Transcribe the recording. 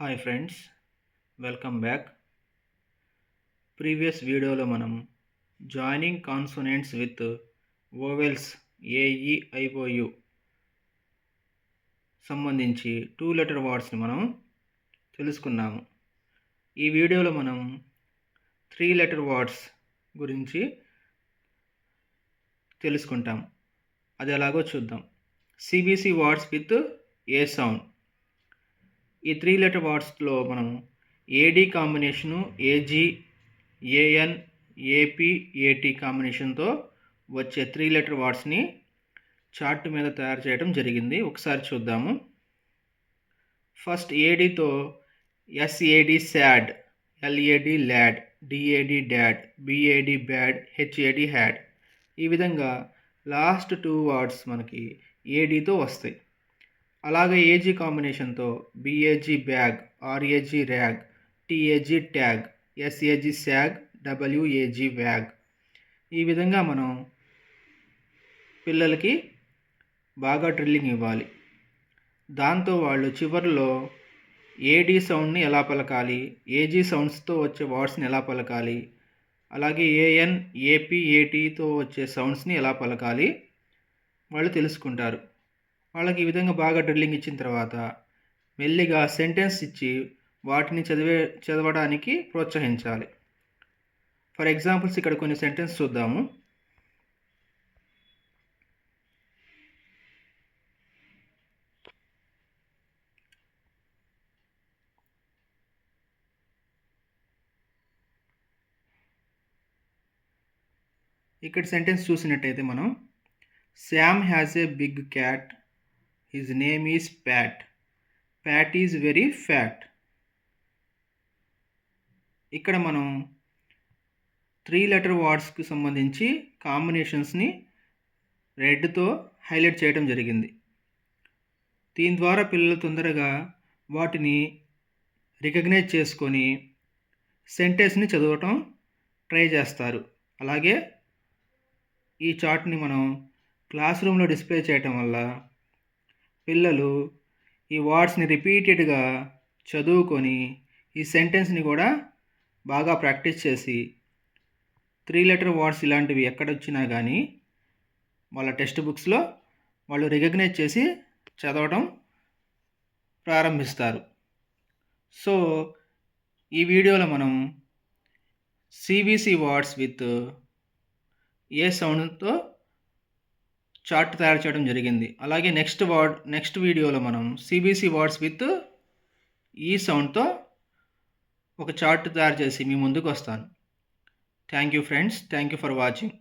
Hi friends, welcome back. Previous వీడియోలో మనం joining consonants with vowels AEIOU సంబంధించి 2 letter వర్డ్స్ని మనం తెలుసుకున్నాము. ఈ వీడియోలో మనం 3 లెటర్ వర్డ్స్ గురించి తెలుసుకుంటాం. అది ఎలాగో చూద్దాం. సిబిసి వర్డ్స్ విత్ ఏ సౌండ్. ఈ 3 లెటర్ వర్డ్స్లో మనం AD combination, AG, AN, AP, AT కాంబినేషన్తో వచ్చే 3 లెటర్ వర్డ్స్ని చార్ట్ మీద తయారు చేయడం జరిగింది. ఒకసారి చూద్దాము. ఫస్ట్ ఏడీతో s a d sad, l a d lad, d a d dad, b a d bad, h a d had. ఈ విధంగా లాస్ట్ 2 వర్డ్స్ మనకి ఏడీతో వస్తాయి. అలాగే ఏజీ కాంబినేషన్తో b a g bag, r a g rag, t a g tag, s a g sag, డబ్ల్యూఏజీ వ్యాగ్. ఈ విధంగా మనం పిల్లలకి బాగా డ్రిల్లింగ్ ఇవ్వాలి. దాంతో వాళ్ళు చివరిలో ఏడీ సౌండ్ని ఎలా పలకాలి, ఏజీ సౌండ్స్తో వచ్చే వర్డ్స్ని ఎలా పలకాలి, అలాగే ఏఎన్, ఏపీ, ఏటీతో వచ్చే సౌండ్స్ని ఎలా పలకాలి వాళ్ళు తెలుసుకుంటారు. వాళ్ళకి ఈ విధంగా బాగా డ్రిల్లింగ్ ఇచ్చిన తర్వాత మెల్లిగా సెంటెన్స్ ఇచ్చి వాటిని చదవడానికి ప్రోత్సహించాలి. ఫర్ ఎగ్జాంపుల్స్ ఇక్కడ కొన్ని సెంటెన్స్ చూద్దాము. ఇక్కడ సెంటెన్స్ చూసినట్టయితే మనం Sam has a big cat, his name is Pat, Pat is very fat. ఇక్కడ మనం 3 లెటర్ వర్డ్స్కి సంబంధించి కాంబినేషన్స్ని రెడ్తో హైలైట్ చేయడం జరిగింది. దీని ద్వారా పిల్లలు తొందరగా వాటిని రికగ్నైజ్ చేసుకొని సెంటెన్స్ని చదవటం ట్రై చేస్తారు. అలాగే ఈ చార్ట్ని మనం క్లాస్ రూమ్లో డిస్ప్లే చేయటం వల్ల పిల్లలు ఈ వర్డ్స్ని రిపీటెడ్గా చదువుకొని ఈ సెంటెన్స్ని కూడా బాగా ప్రాక్టీస్ చేసి 3 లెటర్ వర్డ్స్ ఇలాంటివి ఎక్కడొచ్చినా కానీ వాళ్ళ టెక్స్ట్ బుక్స్లో వాళ్ళు రికగ్నైజ్ చేసి చదవడం ప్రారంభిస్తారు. సో ఈ వీడియోలో మనం సిబిసి వర్డ్స్ విత్ ఏ సౌండ్తో చార్ట్ తయారు చేయడం జరిగింది. అలాగే నెక్స్ట్ వీడియోలో మనం సిబిసి వర్డ్స్ విత్ ఈ సౌండ్తో ఒక చార్ట్ తయారు చేసి మీ ముందుకు వస్తాను. Thank you friends, thank you for watching.